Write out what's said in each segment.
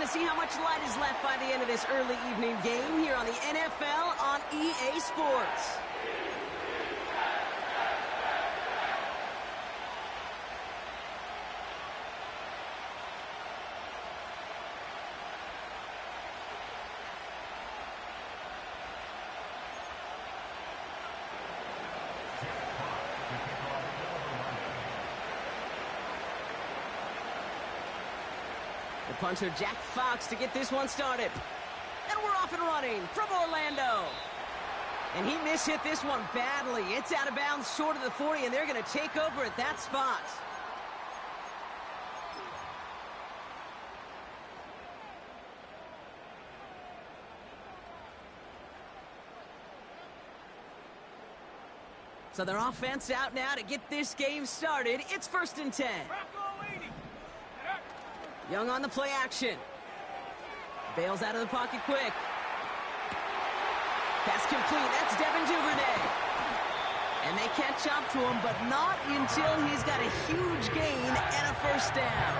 see how much light is left by the end of this early evening game here on the NFL on EA Sports. The punter, Jack Fox, to get this one started. And we're off and running from Orlando. And he mishit this one badly. It's out of bounds short of the 40, and they're going to take over at that spot. So their offense out now to get this game started. It's 1st and 10. Young on the play action. Bails out of the pocket quick. Pass complete. That's Devin Duvernay. And they catch up to him, but not until he's got a huge gain and a first down.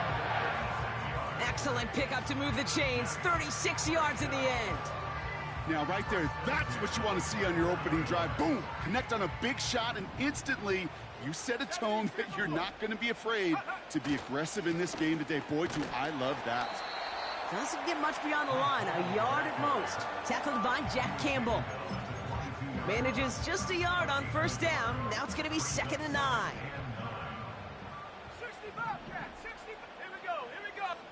Excellent pickup to move the chains. 36 yards in the end. Now, right there, that's what you want to see on your opening drive. Boom! Connect on a big shot, and instantly you set a tone that you're not going to be afraid to be aggressive in this game today. Boy, do I love that. Doesn't get much beyond the line, a yard at most. Tackled by Jack Campbell. Manages just a yard on first down. Now it's going to be 2nd and 9. 65, Cat, 60. Here we go.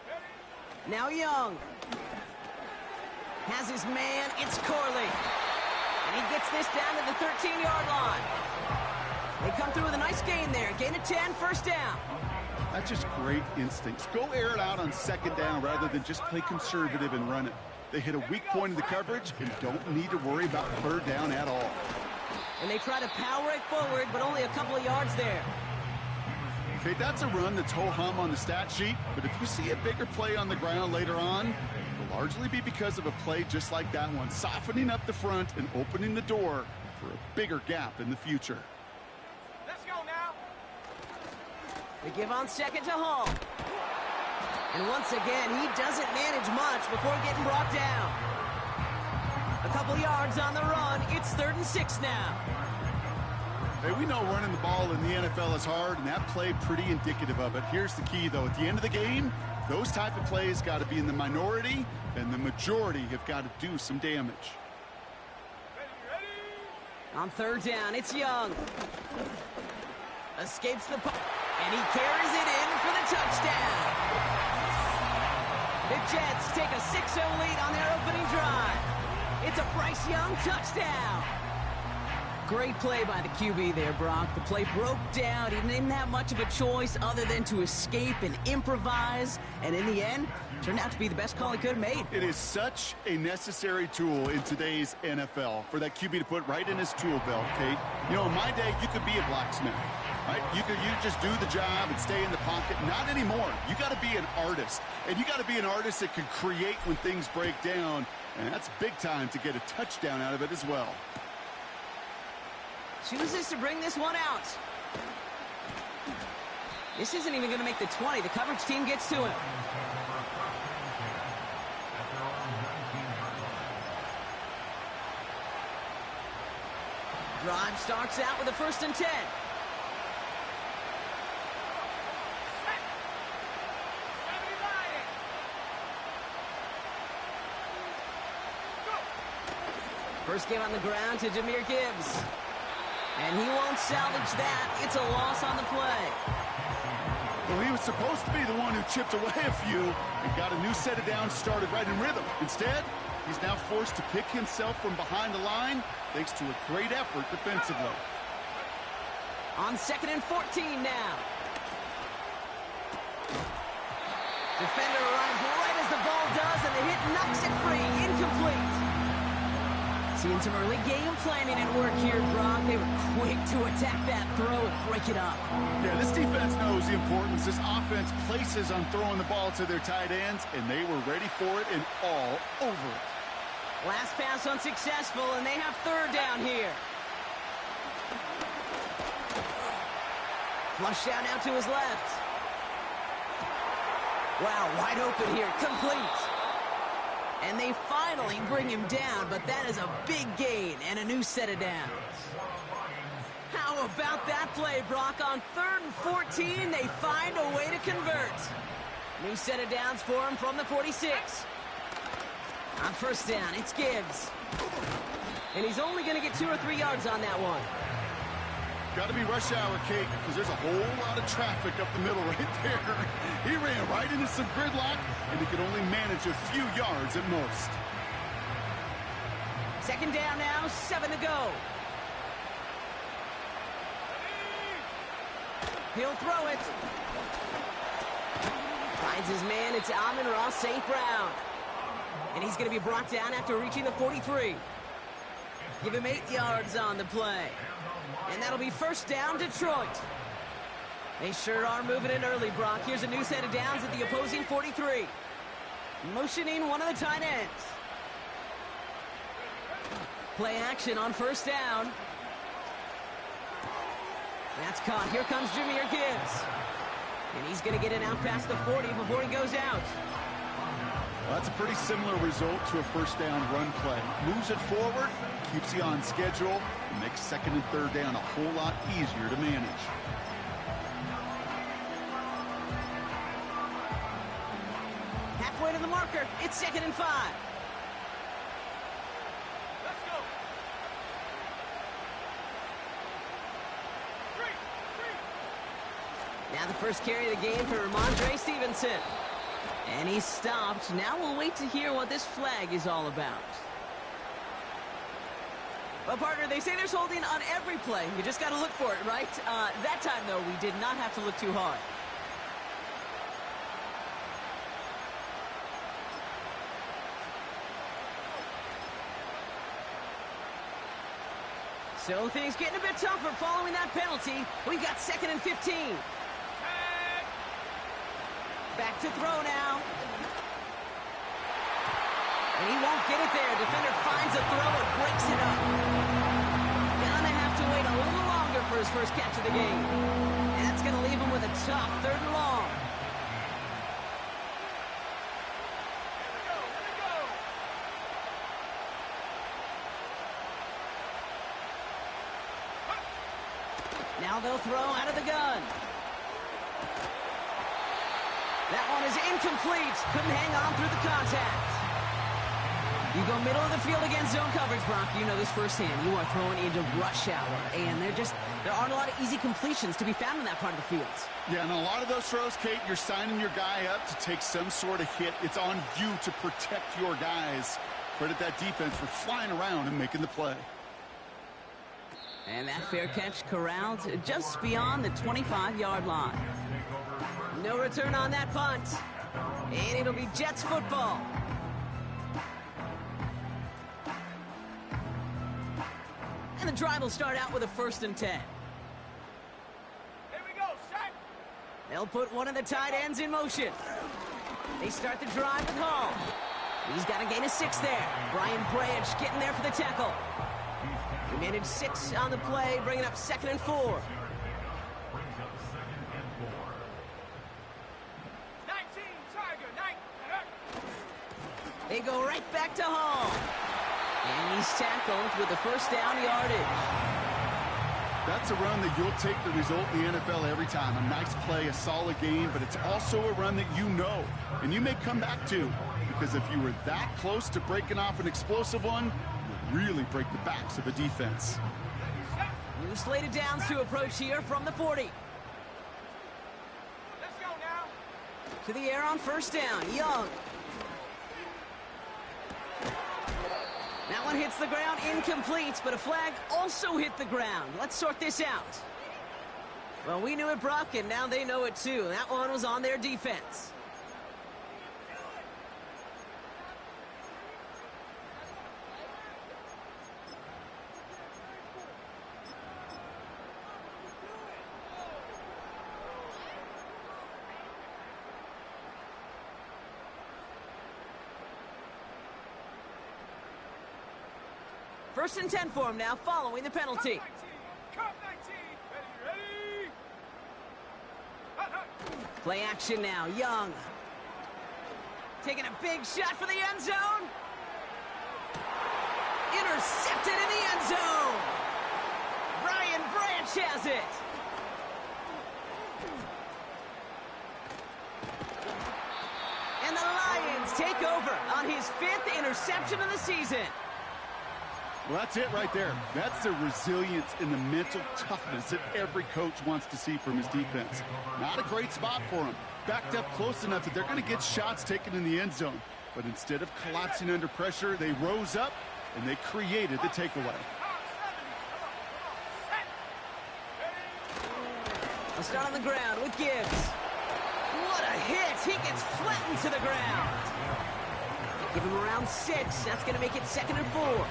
Ready? Now Young. Has his man, it's Corley. And he gets this down to the 13-yard line. They come through with a nice gain there. Gain of 10, first down. That's just great instincts. Go air it out on 2nd down rather than just play conservative and run it. They hit a weak point in the coverage and don't need to worry about 3rd down at all. And they try to power it forward, but only a couple of yards there. Okay, that's a run that's ho-hum on the stat sheet, but if you see a bigger play on the ground later on, it'll largely be because of a play just like that one, softening up the front and opening the door for a bigger gap in the future. Let's go now. They give on 2nd to Hall. And once again, he doesn't manage much before getting brought down. A couple yards on the run. It's 3rd and 6 now. Hey, we know running the ball in the NFL is hard, and that play pretty indicative of it. Here's the key, though. At the end of the game, those type of plays got to be in the minority, and the majority have got to do some damage. Ready? On 3rd down, it's Young. Escapes the punt, and he carries it in for the touchdown. The Jets take a 6-0 lead on their opening drive. It's a Bryce Young touchdown. Great play by the QB there, Brock. The play broke down. He didn't have much of a choice other than to escape and improvise. And in the end, turned out to be the best call he could have made. It is such a necessary tool in today's NFL for that QB to put right in his tool belt, Kate. You know, in my day, you could be a blacksmith, right? You just do the job and stay in the pocket. Not anymore. You got to be an artist. And you got to be an artist that can create when things break down. And that's big time to get a touchdown out of it as well. Chooses to bring this one out. This isn't even going to make the 20. The coverage team gets to him. Drive starts out with a 1st and 10. First game on the ground to Jahmyr Gibbs. And he won't salvage that. It's a loss on the play. Well, he was supposed to be the one who chipped away a few and got a new set of downs started right in rhythm. Instead, he's now forced to pick himself from behind the line thanks to a great effort defensively. On 2nd and 14 now. Defender arrives right as the ball does, and the hit knocks it free. Incomplete. Seeing some early game planning at work here, Brock. They were quick to attack that throw and break it up. Yeah, this defense knows the importance this offense places on throwing the ball to their tight ends, and they were ready for it and all over it. Last pass unsuccessful, and they have 3rd down here. Flush out now to his left. Wow, wide open here, complete. And they finally bring him down, but that is a big gain and a new set of downs. How about that play, Brock? On 3rd and 14, they find a way to convert. New set of downs for him from the 46. On 1st down, it's Gibbs. And he's only going to get 2 or 3 yards on that one. Got to be rush hour, Kate, because there's a whole lot of traffic up the middle right there. He ran right into some gridlock, and he could only manage a few yards at most. 2nd down now, 7 to go. He'll throw it. Finds his man, it's Amon-Ra St. Brown. And he's going to be brought down after reaching the 43. Give him 8 yards on the play. And that'll be 1st down, Detroit. They sure are moving in early, Brock. Here's a new set of downs at the opposing 43. Motioning one of the tight ends. Play action on 1st down. That's caught. Here comes Jahmyr Gibbs. And he's going to get it out past the 40 before he goes out. Well, that's a pretty similar result to a 1st down run play. Moves it forward, keeps you on schedule, and makes 2nd and 3rd down a whole lot easier to manage. Halfway to the marker, it's 2nd and 5. Let's go. 3. Now the first carry of the game for Ramondre Stevenson. And he's stopped. Now we'll wait to hear what this flag is all about. Well, partner, they say there's holding on every play. You just got to look for it, right? That time, though, we did not have to look too hard. So things getting a bit tougher following that penalty. We've got 2nd and 15. Back to throw now. And he won't get it there. Defender finds a throw and breaks it up. Gonna have to wait a little longer for his first catch of the game. And that's gonna leave him with a tough 3rd and long. Now they'll throw out of the gun. That one is incomplete. Couldn't hang on through the contact. You go middle of the field against zone coverage, Brock. You know this firsthand. You are throwing into rush hour, and there aren't a lot of easy completions to be found in that part of the field. Yeah, and a lot of those throws, Kate, you're signing your guy up to take some sort of hit. It's on you to protect your guys. Credit that defense for flying around and making the play. And that fair catch corralled just beyond the 25-yard line. No return on that punt. And it'll be Jets football. And the drive will start out with a 1st and 10. Here we go, set. They'll put one of the tight ends in motion. They start the drive with Hall. He's got a gain of 6 there. Brian Branch getting there for the tackle. He managed 6 on the play, bringing up 2nd and 4. 19, Tiger, 9. They go right back to Hall. And he's tackled with the 1st down yardage. That's a run that you'll take the result in the NFL every time. A nice play, a solid game, but it's also a run that you know, and you may come back to, because if you were that close to breaking off an explosive one, you'll really break the backs of a defense. New slated downs to approach here from the 40. Let's go now. To the air on 1st down, Young. That one hits the ground, incomplete, but a flag also hit the ground. Let's sort this out. Well, we knew it, Brock, and now they know it too. That one was on their defense. First and 10 for him now, following the penalty. Cut 19. Ready, ready. Play action now, Young. Taking a big shot for the end zone. Intercepted in the end zone. Brian Branch has it. And the Lions take over on his 5th interception of the season. Well, that's it right there. That's the resilience and the mental toughness that every coach wants to see from his defense. Not a great spot for him. Backed up close enough that they're going to get shots taken in the end zone. But instead of collapsing under pressure, they rose up and they created the takeaway. I'll start on the ground with Gibbs. What a hit! He gets flattened to the ground. Give him around 6. That's going to make it 2nd and 4.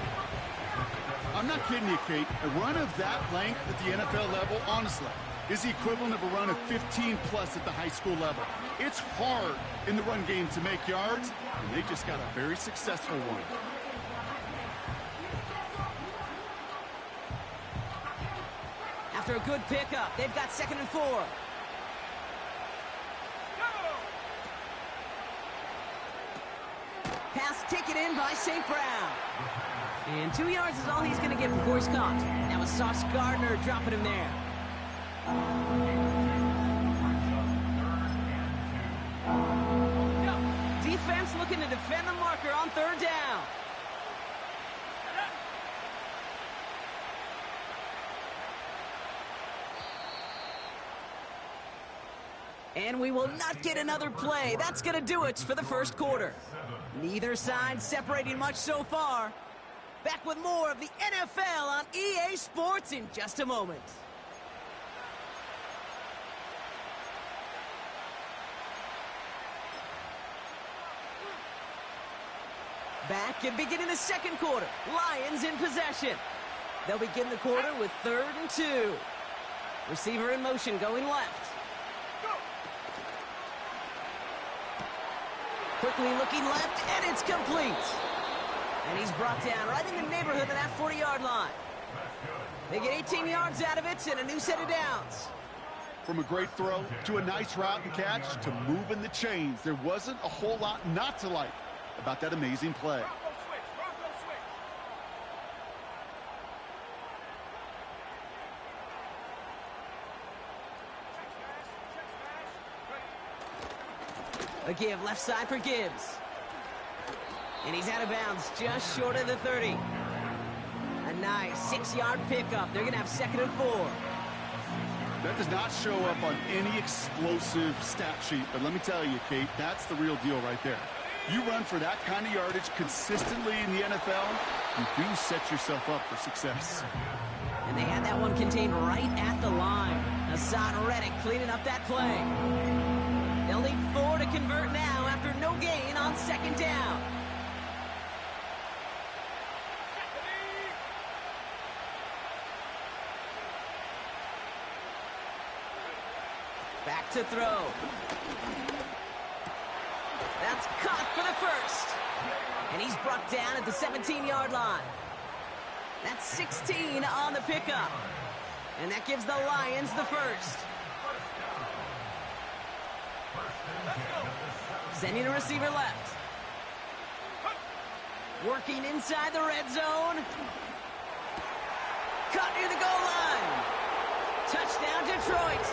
I'm not kidding you, Kate. A run of that length at the NFL level, honestly, is the equivalent of a run of 15-plus at the high school level. It's hard in the run game to make yards, and they just got a very successful one. After a good pickup, they've got 2nd and 4. Pass taken in by St. Brown. And 2 yards is all he's going to get before he's caught. That was Sauce Gardner dropping him there. Defense looking to defend the marker on 3rd down. And we will not get another play. That's going to do it for the 1st quarter. Neither side separating much so far. Back with more of the NFL on EA Sports in just a moment. Back and beginning the 2nd quarter. Lions in possession. They'll begin the quarter with 3rd and 2. Receiver in motion going left. Quickly looking left, and it's complete. And he's brought down right in the neighborhood of that 40-yard line. They get 18 yards out of it and a new set of downs. From a great throw to a nice route and catch to moving the chains, there wasn't a whole lot not to like about that amazing play. A give left side for Gibbs. And he's out of bounds just short of the 30. A nice 6-yard pickup. They're going to have 2nd and 4. That does not show up on any explosive stat sheet, but let me tell you, Kate, that's the real deal right there. You run for that kind of yardage consistently in the NFL, you do set yourself up for success. And they had that one contained right at the line. Hassan Reddick cleaning up that play. They'll need 4 to convert now after no gain on 2nd down. Back to throw. That's caught for the 1st. And he's brought down at the 17-yard line. That's 16 on the pickup. And that gives the Lions the 1st. Sending a receiver left. Working inside the red zone. Caught near the goal line. Touchdown, Detroit.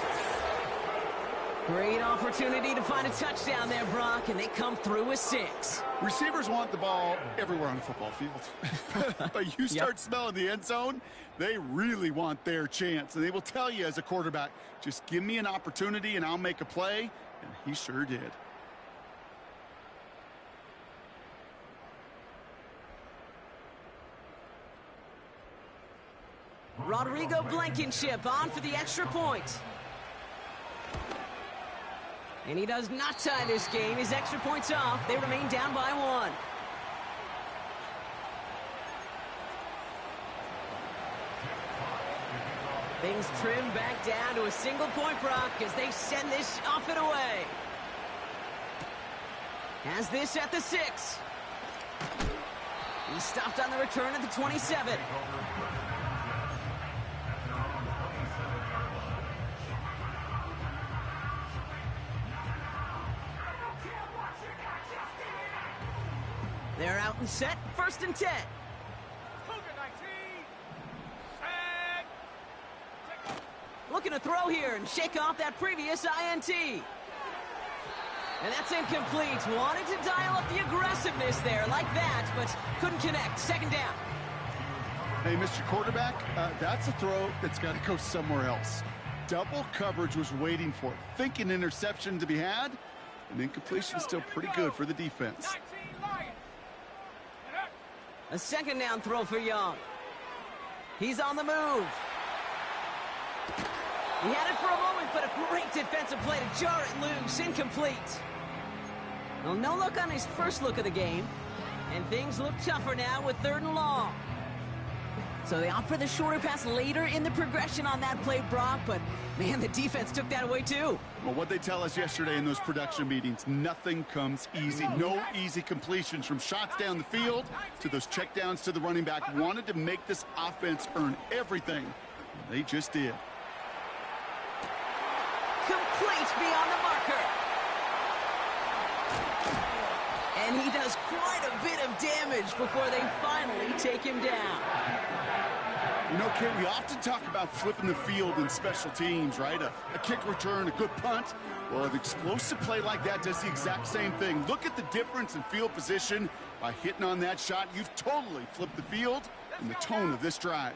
Great opportunity to find a touchdown there, Brock, and they come through with 6. Receivers want the ball everywhere on the football field. But you start smelling the end zone, they really want their chance. And they will tell you as a quarterback, just give me an opportunity and I'll make a play. And he sure did. Rodrigo Blankenship on for the extra point. And he does not tie this game. His extra point's off. They remain down by 1. Things trim back down to a single point, Brock, as they send this off and away. Has this at the 6. He stopped on the return at the 27. They're out and set, 1st and 10. Looking to throw here and shake off that previous INT. And that's incomplete. Wanted to dial up the aggressiveness there like that, but couldn't connect. Second down. Hey, Mr. Quarterback, that's a throw that's got to go somewhere else. Double coverage was waiting for it. Thinking interception to be had, and incompletion still pretty good for the defense. A second down throw for Young. He's on the move. He had it for a moment, but a great defensive play to jar it loose. Incomplete. Well, no look on his first look of the game, and things look tougher now with 3rd and long. So they opt for the shorter pass later in the progression on that play, Brock, but man, the defense took that away too. Well, what they tell us yesterday in those production meetings, nothing comes easy. No easy completions from shots down the field to those checkdowns to the running back. Wanted to make this offense earn everything. They just did. Complete beyond the marker. And he does quite a bit of damage before they finally take him down. You know, Kent, we often talk about flipping the field in special teams, right? A kick return, a good punt. Well, an explosive play like that does the exact same thing. Look at the difference in field position. By hitting on that shot, you've totally flipped the field and the tone of this drive.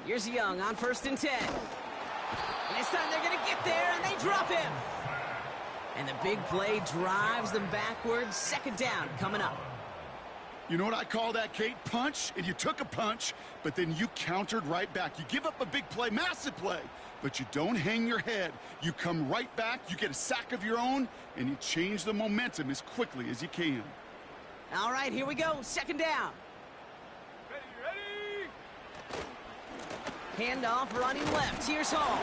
Here's Young on 1st and 10. And this time they're going to get there, and they drop him. And the big play drives them backwards. Second down coming up. You know what I call that, Kate? Punch, and you took a punch, but then you countered right back. You give up a big play, massive play, but you don't hang your head. You come right back, you get a sack of your own, and you change the momentum as quickly as you can. All right, here we go. Second down. Ready. Handoff running left. Here's Hall.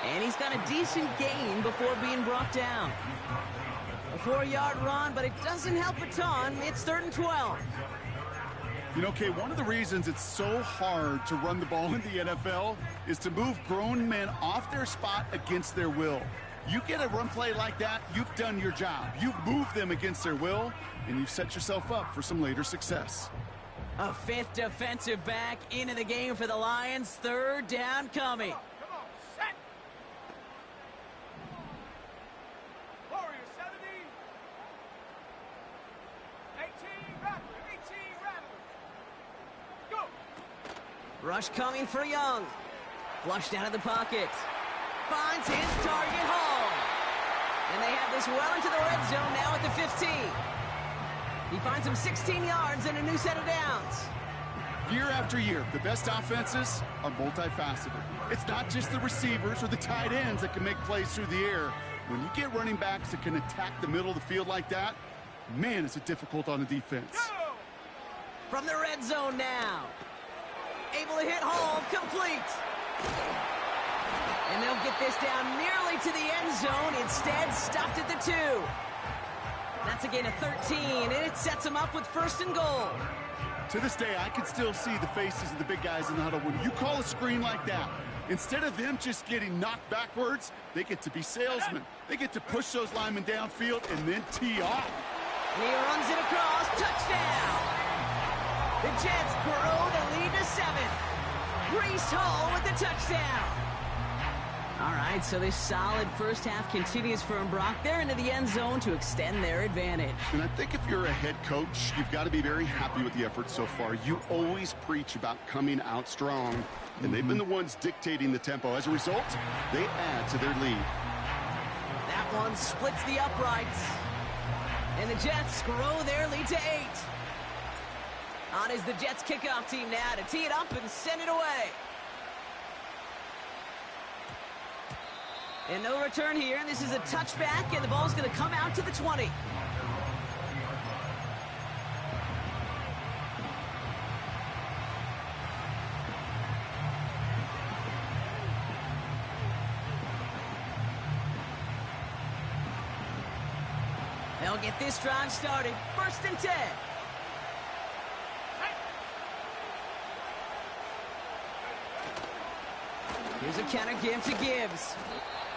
And he's got a decent gain before being brought down. A 4-yard run, but it doesn't help a ton. It's 3rd and 12. You know, Kate, one of the reasons it's so hard to run the ball in the NFL is to move grown men off their spot against their will. You get a run play like that, you've done your job. You've moved them against their will, and you've set yourself up for some later success. A 5th defensive back into the game for the Lions. 3rd down coming. Come on, set. Warrior 70. 18, Rattler. 18, Rattler. Go. Rush coming for Young. Flushed out of the pocket. Finds his target home. And they have this well into the red zone now at the 15. He finds him 16 yards and a new set of downs. Year after year, the best offenses are multifaceted. It's not just the receivers or the tight ends that can make plays through the air. When you get running backs that can attack the middle of the field like that, man, is it difficult on the defense. Go. From the red zone now. Able to hit home, complete. And they'll get this down nearly to the end zone. Instead, stopped at the 2. That's a gain of 13, and it sets them up with 1st and goal. To this day, I can still see the faces of the big guys in the huddle. When you call a screen like that, instead of them just getting knocked backwards, they get to be salesmen. They get to push those linemen downfield and then tee off. And he runs it across. Touchdown! The Jets grow the lead to 7. Breece Hall with the touchdown. All right, so this solid first half continues for Brock. They're into the end zone to extend their advantage. And I think if you're a head coach, you've got to be very happy with the effort so far. You always preach about coming out strong, and they've been the ones dictating the tempo. As a result, they add to their lead. That one splits the uprights. And the Jets grow their lead to 8. On is the Jets kickoff team now to tee it up and send it away. And no return here, and this is a touchback, and the ball's going to come out to the 20. They'll get this drive started. 1st and 10. Here's a counter give to Gibbs.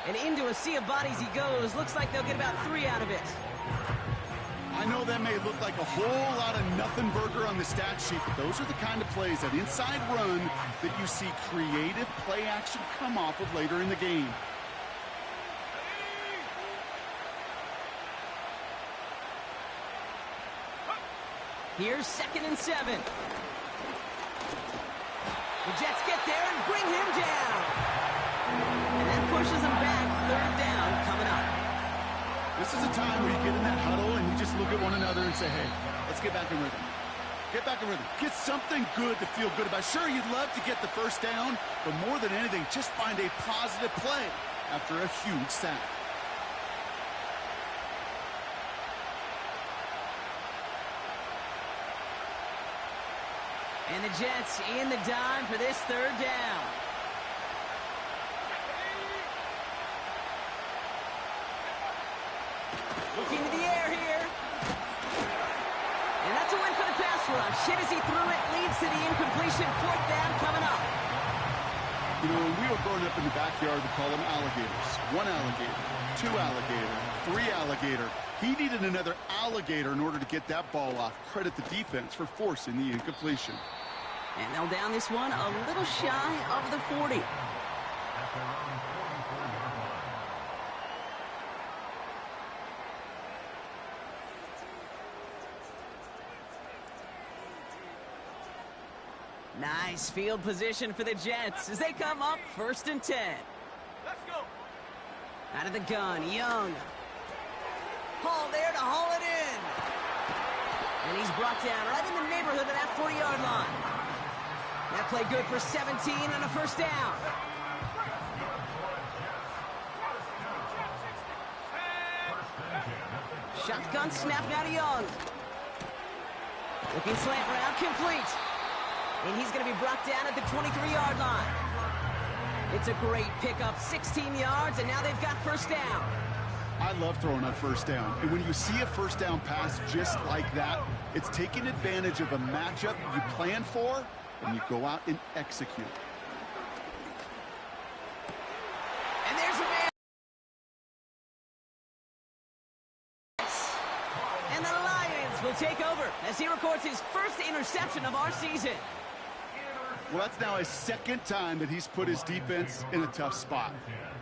And into a sea of bodies he goes. Looks like they'll get about 3 out of it. I know that may may look like a whole lot of nothing burger on the stat sheet, but those are the kind of plays, that inside run, that you see creative play action come off of later in the game. Here's 2nd and 7. The Jets get there and bring him down. And that pushes him back. 3rd down coming up. This is a time where you get in that huddle and you just look at one another and say, hey, let's get back in rhythm. Get back in rhythm. Get something good to feel good about. Sure, you'd love to get the first down, but more than anything, just find a positive play after a huge sack. And the Jets in the dime for this 3rd down. Looking to the air here. And that's a win for the pass rush. Hit as he threw it, leads to the incompletion. 4th down coming up. You know, when we were growing up in the backyard, we call them alligators. 1 alligator, 2 alligator, 3 alligator. He needed another alligator in order to get that ball off. Credit the defense for forcing the incompletion. And they'll down this one a little shy of the 40. Nice field position for the Jets as they come up 1st and 10. Let's go. Out of the gun, Young. Hall there to haul it in. And he's brought down right in the neighborhood of that 40-yard line. That play good for 17 and a 1st down. Shotgun snap now to Young. Looking slant route, complete. And he's going to be brought down at the 23-yard line. It's a great pickup, 16 yards, and now they've got 1st down. I love throwing on 1st down. And when you see a 1st down pass just like that, it's taking advantage of a matchup you plan for, and you go out and execute. And there's a man. And the Lions will take over as he records his 1st interception of our season. Well, that's now his 2nd time that he's put his defense in a tough spot.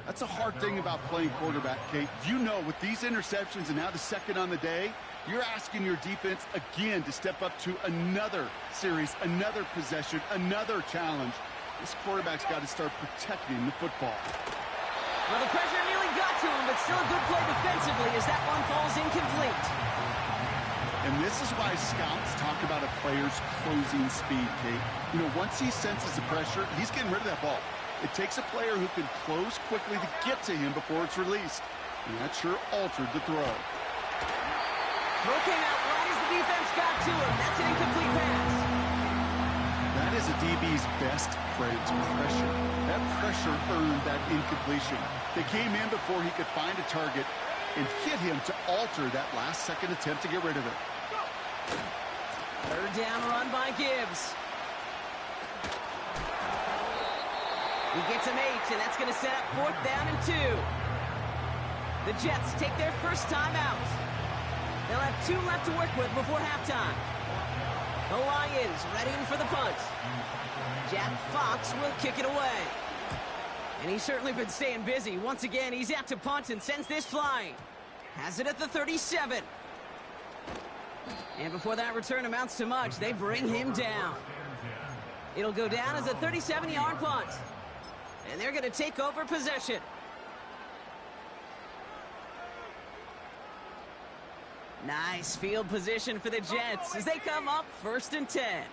That's a hard thing about playing quarterback, Kate. You know, with these interceptions and now the 2nd on the day, you're asking your defense again to step up to another series, another possession, another challenge. This quarterback's got to start protecting the football. Well, the pressure nearly got to him, but still a good play defensively as that one falls incomplete. And this is why scouts talk about a player's closing speed, Kate. You know, once he senses the pressure, he's getting rid of that ball. It takes a player who can close quickly to get to him before it's released. And that sure altered the throw. Throw came out right as the defense got to him. That's an incomplete pass. That is a DB's best friend, pressure. That pressure earned that incompletion. They came in before he could find a target and hit him to alter that last-second attempt to get rid of it. 3rd down run by Gibbs. He gets him 8, and that's going to set up 4th down and 2. The Jets take their 1st time out. They'll have 2 left to work with before halftime. The Lions readying for the punt. Jack Fox will kick it away. And he's certainly been staying busy. Once again, he's out to punt and sends this flying. Has it at the 37. And before that return amounts to much, they bring him down. It'll go down as a 37-yard punt. And they're going to take over possession. Nice field position for the Jets as they come up 1st and 10.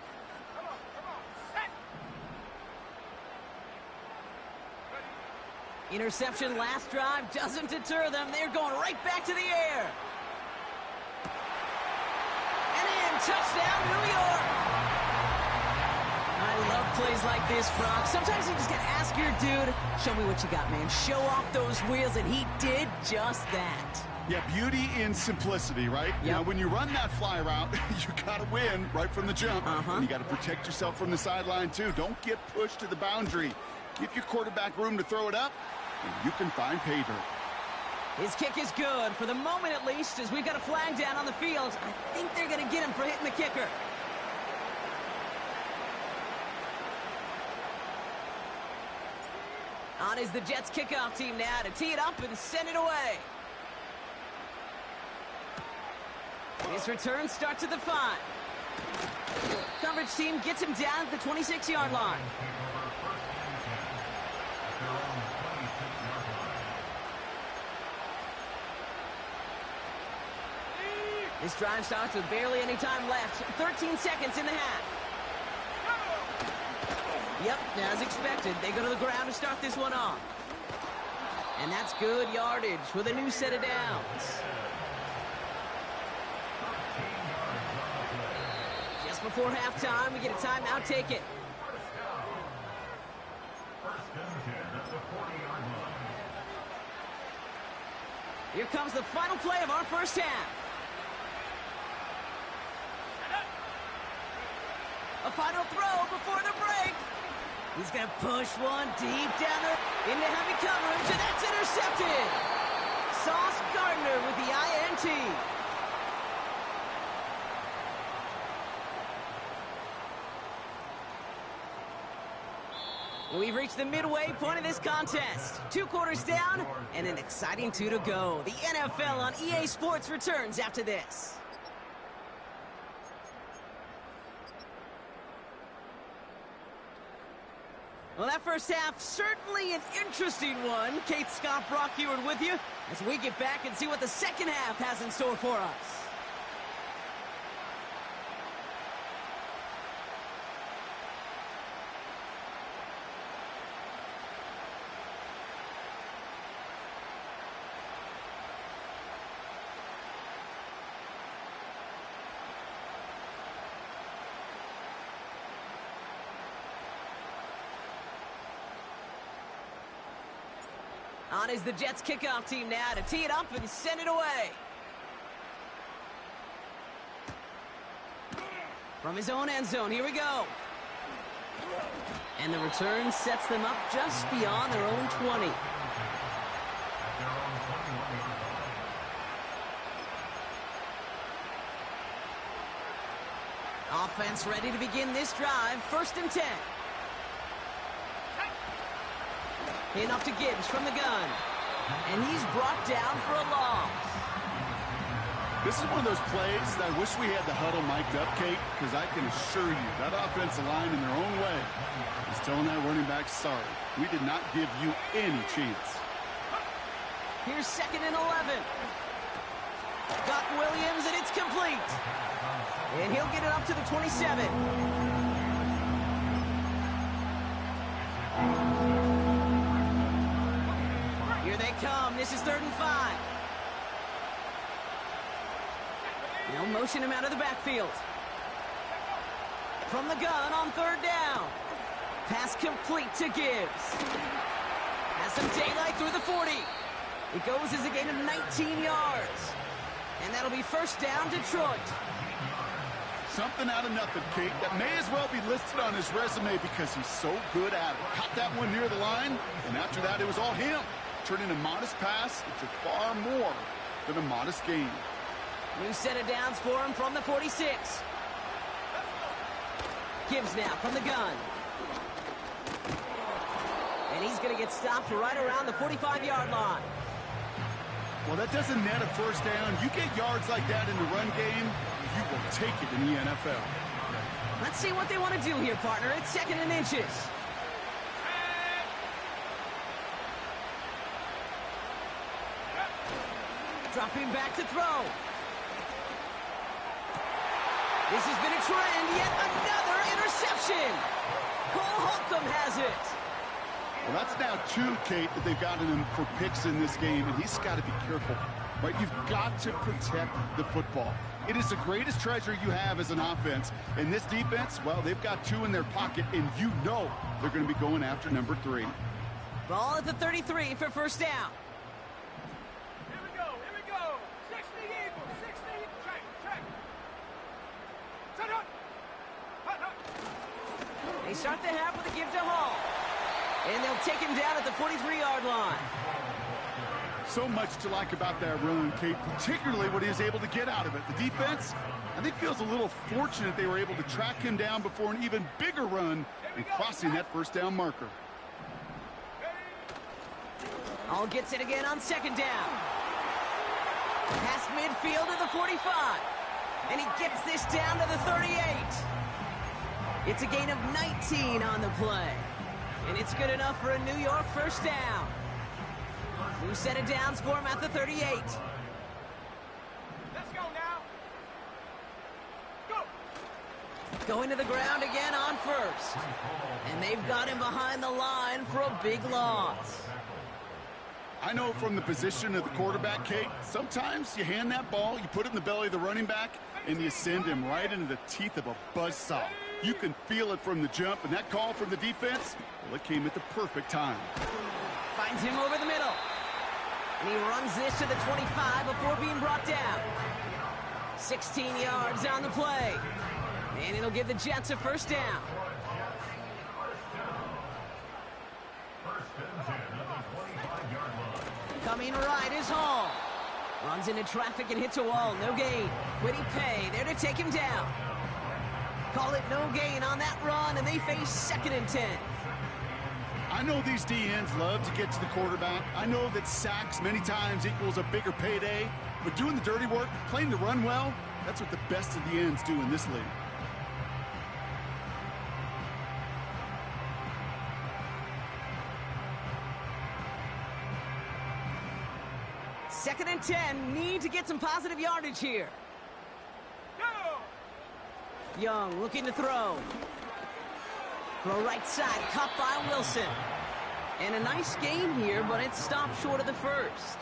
Interception last drive doesn't deter them. They're going right back to the air. And in, touchdown, New York. I love plays like this, Brock. Sometimes you just got to ask your dude, show me what you got, man. Show off those wheels, and he did just that. Yeah, beauty in simplicity, right? Yep. Now, when you run that fly route, you got to win right from the jump. And you got to protect yourself from the sideline, too. Don't get pushed to the boundary. Give your quarterback room to throw it up, and you can find pay dirt. His kick is good, for the moment at least, as we've got a flag down on the field. I think they're going to get him for hitting the kicker. On is the Jets kickoff team now to tee it up and send it away. This return starts at the 5. Coverage team gets him down at the 26-yard line. This drive starts with barely any time left. 13 seconds in the half. Yep, as expected, they go to the ground to start this one off. And that's good yardage with a new set of downs. Just before halftime, we get a timeout. Take it. Here comes the final play of our first half. A final throw before the break. He's going to push one deep down there into heavy coverage, and that's intercepted. Sauce Gardner with the INT. We've reached the midway point of this contest. 2 quarters down and an exciting 2 to go. The NFL on EA Sports returns after this. Well, that first half, certainly an interesting one. Kate, Scott, Brock Ewart with you as we get back and see what the second half has in store for us. On is the Jets kickoff team now to tee it up and send it away. From his own end zone, here we go. And the return sets them up just beyond their own 20. Offense ready to begin this drive. 1st and 10. In off to Gibbs from the gun. And he's brought down for a loss. This is one of those plays that I wish we had the huddle mic'd up, Kate, because I can assure you that offensive line in their own way is telling that running back, sorry, we did not give you any chance. Here's 2nd and 11. Got Williams, and it's complete. And he'll get it up to the 27. Here they come. This is 3rd and 5. They'll motion him out of the backfield. From the gun on 3rd down. Pass complete to Gibbs. Has some daylight through the 40. It goes as a gain of 19 yards. And that'll be 1st down, Detroit. Something out of nothing, Kate. That may as well be listed on his resume because he's so good at it. Caught that one near the line, and after that, it was all him. Turning a modest pass into far more than a modest gain. New set of downs for him from the 46. Gibbs now from the gun. And he's going to get stopped right around the 45-yard line. Well, that doesn't net a 1st down. You get yards like that in the run game, you will take it in the NFL. Let's see what they want to do here, partner. It's 2nd and inches. Dropping back to throw. This has been a trend. Yet another interception. Cole Holcomb has it. Well, that's now 2, Kate, that they've gotten him for picks in this game, and he's got to be careful. Right? You've got to protect the football. It is the greatest treasure you have as an offense. And this defense, well, they've got 2 in their pocket, and you know they're going to be going after number 3. Ball at the 33 for 1st down. Here we go. 60 Eagles, 60. Check. Set up. Hut. They start the half with a give to Hall. And they'll take him down at the 43-yard line. So much to like about that run, Kate, particularly what he was able to get out of it. The defense, I think, feels a little fortunate they were able to track him down before an even bigger run and crossing that first down marker. All gets it again on second down. Past midfield to the 45. And he gets this down to the 38. It's a gain of 19 on the play. And it's good enough for a New York first down. New set of downs for him at the 38. Let's go now. Go. Going to the ground again on first. And they've got him behind the line for a big loss. I know from the position of the quarterback, Kate, sometimes you hand that ball, you put it in the belly of the running back, and you send him right into the teeth of a buzzsaw. You can feel it from the jump, and that call from the defense, well, it came at the perfect time. Finds him over the middle. And he runs this to the 25 before being brought down. 16 yards on the play. And it'll give the Jets a first down. Coming right is Hall. Runs into traffic and hits a wall. No gain. Quiddy Pay there to take him down. Call it no gain on that run, and they face 2nd and 10. I know these DNs love to get to the quarterback. I know that sacks many times equals a bigger payday, but doing the dirty work, playing the run well, that's what the best of the ends do in this league. Second and 10, need to get some positive yardage here. Go. Young looking to throw. Throw right side, caught by Wilson. And a nice gain here, but it stopped short of the first.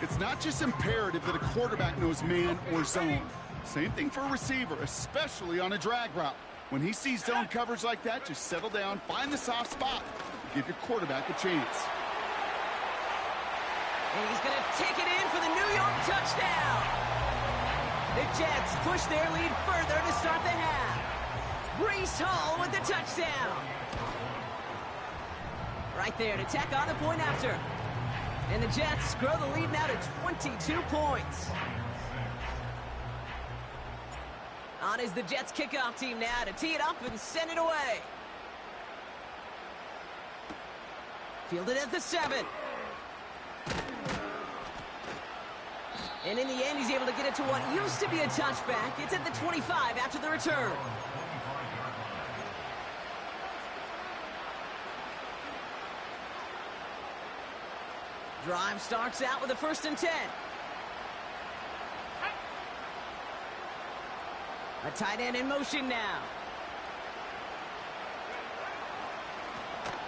It's not just imperative that a quarterback knows man or zone. Same thing for a receiver, especially on a drag route. When he sees zone coverage like that, just settle down, find the soft spot, and give your quarterback a chance. And he's going to take it in for the New York touchdown. The Jets push their lead further to start the half. Breece Hall with the touchdown. Right there to tack on the point after. And the Jets grow the lead now to 22 points. On is the Jets kickoff team now to tee it up and send it away. Fielded at the 7. And in the end, he's able to get it to what used to be a touchback. It's at the 25 after the return. Drive starts out with a 1st and 10. A tight end in motion now.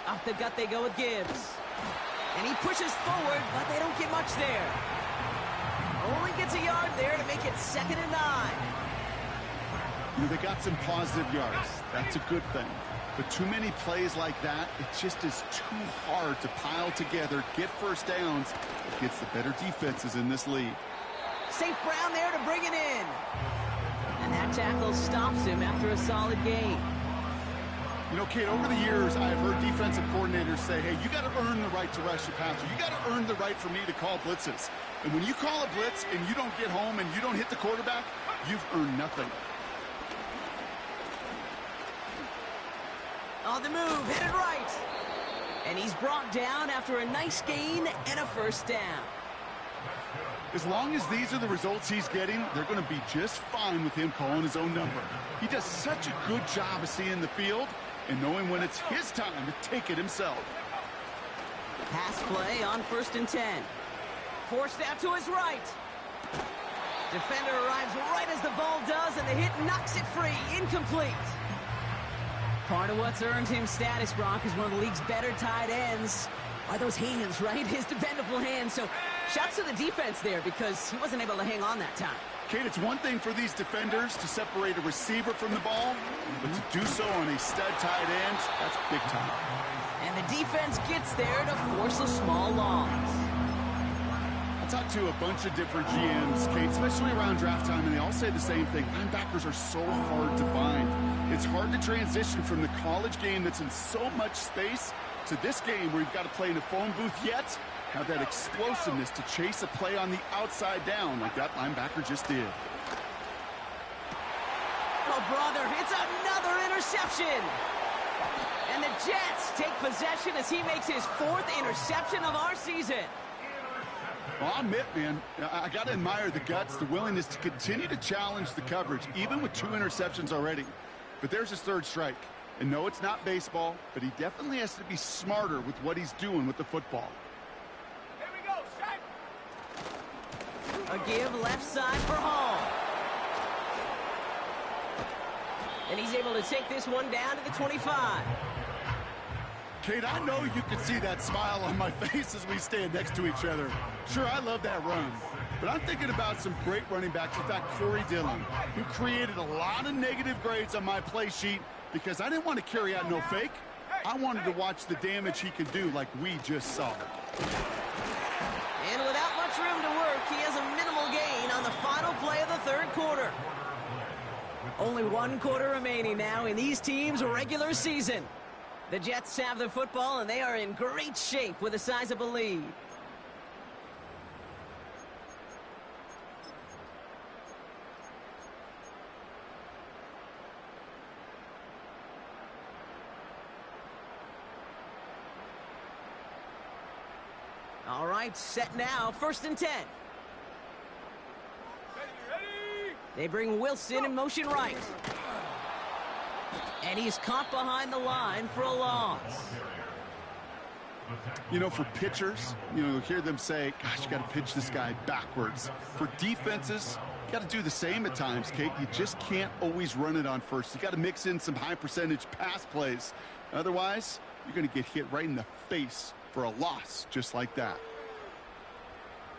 Off the gut they go with Gibbs. And he pushes forward, but they don't get much there. Only gets a yard there to make it 2nd and 9. You know, they got some positive yards. That's a good thing. But too many plays like that, it just is too hard to pile together, get first downs against the better defenses in this league. St. Brown there to bring it in. And that tackle stops him after a solid gain. You know, Kate, over the years, I've heard defensive coordinators say, hey, you got to earn the right to rush the passer. You got to earn the right for me to call blitzes. And when you call a blitz and you don't get home and you don't hit the quarterback, you've earned nothing. On the move, headed right. And he's brought down after a nice gain and a first down. As long as these are the results he's getting, they're going to be just fine with him calling his own number. He does such a good job of seeing the field and knowing when it's his time to take it himself. Pass play on 1st and 10. Forced out to his right. Defender arrives right as the ball does, and the hit knocks it free. Incomplete. Part of what's earned him status, Brock, is one of the league's better tight ends. Are those hands, right? His dependable hands. So shouts to the defense there because he wasn't able to hang on that time. Kate, it's one thing for these defenders to separate a receiver from the ball, but to do so on a stud tight end, that's big time. And the defense gets there to force a small loss. I talked to a bunch of different GMs, Kate, especially around draft time, and they all say the same thing. Linebackers are so hard to find. It's hard to transition from the college game that's in so much space to this game where you've got to play in a phone booth yet have that explosiveness to chase a play on the outside down like that linebacker just did. Oh, brother, it's another interception. And the Jets take possession as he makes his 4th interception of our season. Well, I'll admit, man, I got to admire the guts, the willingness to continue to challenge the coverage, even with 2 interceptions already. But there's his 3rd strike. And no, it's not baseball, but he definitely has to be smarter with what he's doing with the football. Here we go, set. A give left side for Hall. And he's able to take this one down to the 25. Kate, I know you can see that smile on my face as we stand next to each other. Sure, I love that run. But I'm thinking about some great running backs. In fact, Corey Dillon, who created a lot of negative grades on my play sheet because I didn't want to carry out no fake. I wanted to watch the damage he could do like we just saw. And without much room to work, he has a minimal gain on the final play of the 3rd quarter. Only 1 quarter remaining now in these teams' regular season. The Jets have the football, and they are in great shape with a sizable lead. All right, set now, 1st and 10. Ready. They bring Wilson in motion right. And he's caught behind the line for a loss. You know, for pitchers, you hear them say, gosh, you got to pitch this guy backwards. For defenses, you got to do the same at times, Kate. You just can't always run it on first. You got to mix in some high percentage pass plays. Otherwise, you're going to get hit right in the face for a loss just like that.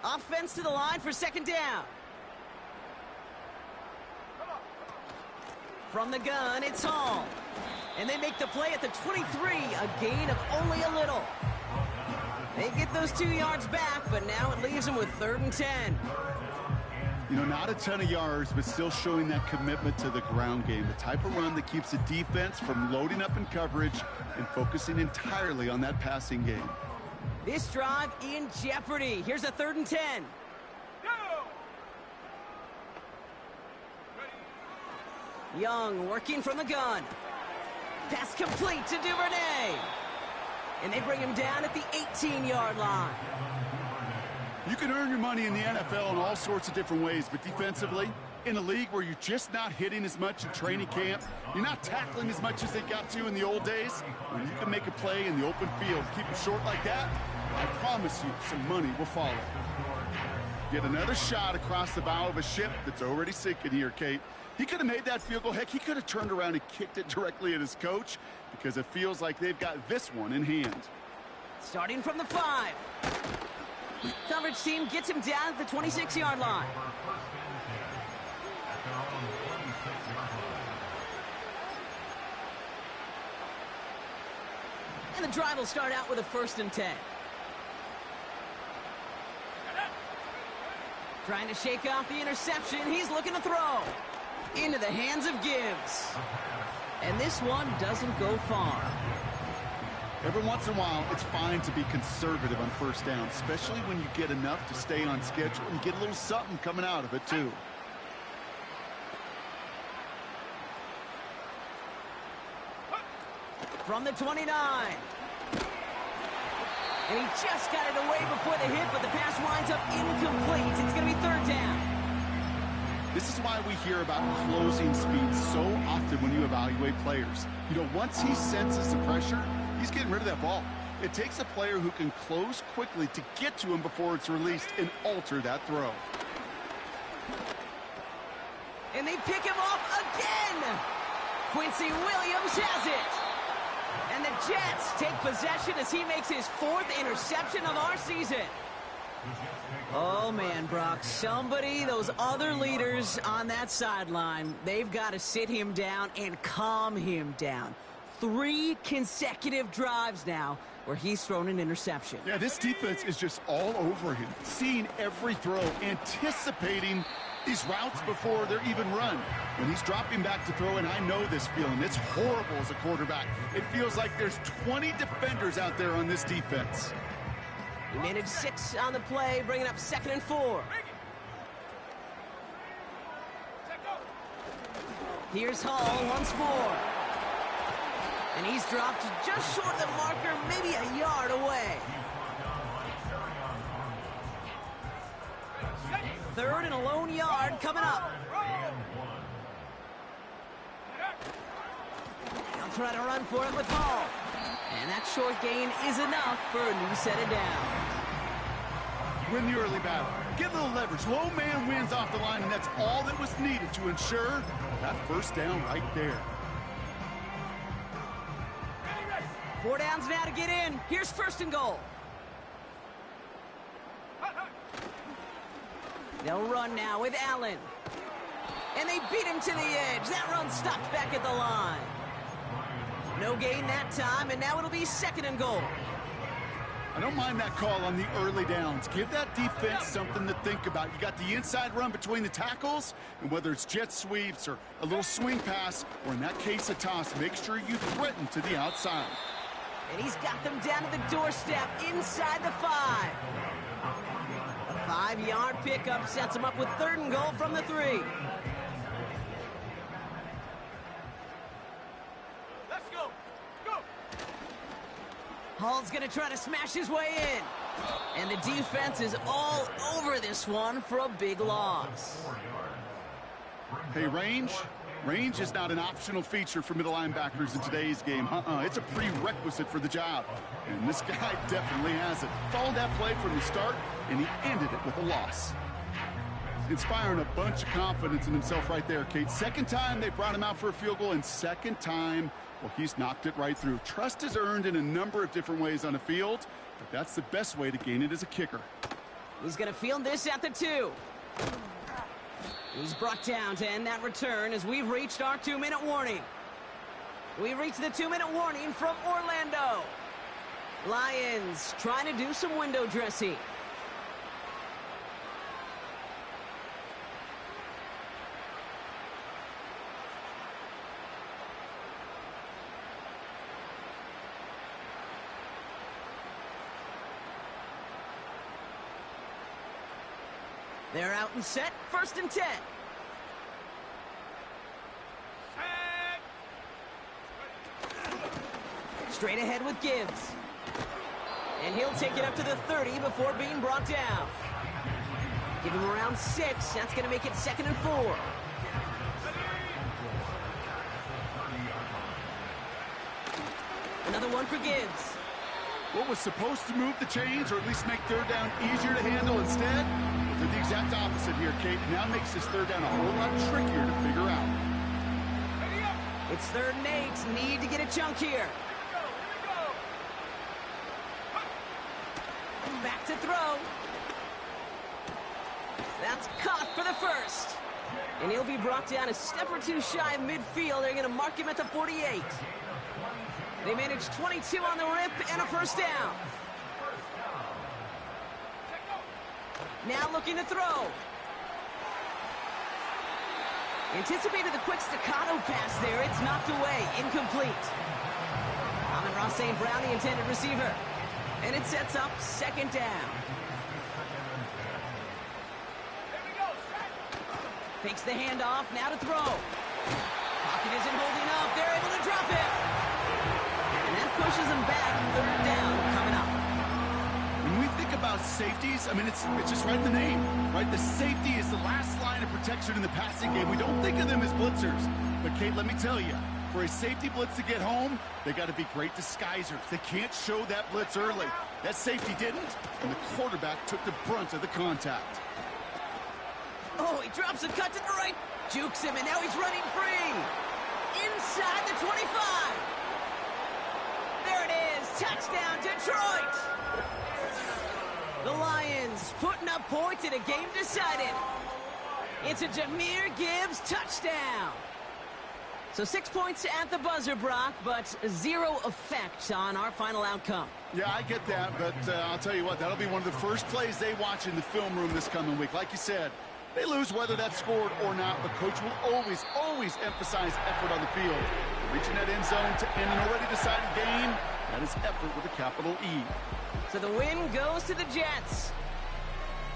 Offense to the line for 2nd down. From the gun, it's Hall. And they make the play at the 23, a gain of only a little. They get those 2 yards back, but now it leaves them with 3rd and 10. You know, not a ton of yards, but still showing that commitment to the ground game. The type of run that keeps the defense from loading up in coverage and focusing entirely on that passing game. This drive in jeopardy. Here's a 3rd and 10. Young working from the gun. Pass complete to Duvernay. And they bring him down at the 18-yard line. You can earn your money in the NFL in all sorts of different ways, but defensively, in a league where you're just not hitting as much in training camp, you're not tackling as much as they got to in the old days, when you can make a play in the open field, keep it short like that, I promise you some money will follow. Get another shot across the bow of a ship that's already sinking here, Kate. He could have made that field goal. Heck, he could have turned around and kicked it directly at his coach because it feels like they've got this one in hand. Starting from the 5. Coverage team gets him down at the 26-yard line. And the drive will start out with a 1st and 10. Trying to shake off the interception. He's looking to throw. Into the hands of Gibbs. And this one doesn't go far. Every once in a while, it's fine to be conservative on 1st down, especially when you get enough to stay on schedule and get a little something coming out of it, too. From the 29. And he just got it away before the hit, but the pass winds up incomplete. It's going to be 3rd down. This is why we hear about closing speed so often when you evaluate players. You know, once he senses the pressure, he's getting rid of that ball. It takes a player who can close quickly to get to him before it's released and alter that throw. And they pick him off again. Quincy Williams has it. And the Jets take possession as he makes his 4th interception of our season. Oh, man, Brock, those other leaders on that sideline, they've got to sit him down and calm him down. 3 consecutive drives now where he's thrown an interception. Yeah, this defense is just all over him, seeing every throw, anticipating these routes before they're even run. When he's dropping back to throw, and I know this feeling, it's horrible as a quarterback. It feels like there's 20 defenders out there on this defense. He managed 6 on the play, bringing up 2nd and 4. Here's Hall once more. And he's dropped just short of the marker, maybe a yard away. 3rd and a lone yard coming up. They'll try to run for it with Hall. And that short gain is enough for a new set of downs. Win the early battle. Get a little leverage. Low man wins off the line, and that's all that was needed to ensure that first down right there. 4 downs now to get in. Here's 1st and goal. They'll run now with Allen. And they beat him to the edge. That run stopped back at the line. No gain that time, and now it'll be 2nd and goal. I don't mind that call on the early downs. Give that defense something to think about. You got the inside run between the tackles, and whether it's jet sweeps or a little swing pass, or in that case a toss, make sure you threaten to the outside. And he's got them down to the doorstep inside the 5. A 5-yard pickup sets him up with 3rd and goal from the 3. Let's go. Go. Hall's going to try to smash his way in. And the defense is all over this one for a big loss. Hey, range is not an optional feature for middle linebackers in today's game. It's a prerequisite for the job. And this guy definitely has it. Followed that play from the start, and he ended it with a loss. Inspiring a bunch of confidence in himself right there, Kate. 2nd time they brought him out for a field goal, and 2nd time, well, he's knocked it right through. Trust is earned in a number of different ways on the field, but that's the best way to gain it as a kicker. He's going to field this at the 2. He's brought down to end that return as we've reached our 2-minute warning. We've reached the 2-minute warning from Orlando. Lions trying to do some window dressing. They're out and set, 1st and 10. Straight ahead with Gibbs. And he'll take it up to the 30 before being brought down. Give him around 6. That's going to make it 2nd and 4. Another one for Gibbs. What was supposed to move the chains, or at least make 3rd down easier to handle instead? Did the exact opposite here, Kate. Now makes this 3rd down a whole lot trickier to figure out. It's 3rd and 8. Need to get a chunk here. Back to throw. That's caught for the 1st. And he'll be brought down a step or 2 shy of midfield. They're going to mark him at the 48. They managed 22 on the rip and a 1st down. Now looking to throw. Anticipated the quick staccato pass there. It's knocked away. Incomplete. Amon-Ra St. Brown, the intended receiver. And it sets up 2nd down. Fakes the handoff. Now to throw. Pocket isn't holding up. They're able to drop it. And that pushes him back. 3rd down coming up. When we think about safeties, I mean, it's just right in the name, right? The safety is the last line of protection in the passing game. We don't think of them as blitzers. But, Kate, let me tell you, for a safety blitz to get home, they got to be great disguisers. They can't show that blitz early. That safety didn't, and the quarterback took the brunt of the contact. Oh, he drops a cut to the right, jukes him, and now he's running free. Inside the 25. There it is, touchdown Detroit. The Lions putting up points in a game decided. It's a Jahmyr Gibbs touchdown. So 6 points at the buzzer, Brock, but 0 effect on our final outcome. Yeah, I get that, but I'll tell you what, that'll be one of the first plays they watch in the film room this coming week. Like you said, they lose whether that's scored or not, but Coach will always emphasize effort on the field. Reaching that end zone to end an already decided game, that is effort with a capital E. So the win goes to the Jets.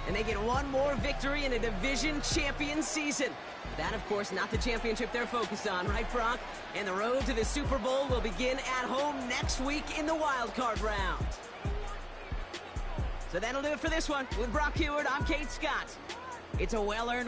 And they get one more victory in a division champion season. That, of course, not the championship they're focused on, right, Brock? And the road to the Super Bowl will begin at home next week in the wild card round. So that'll do it for this one. With Brock Heward, I'm Kate Scott. It's a well-earned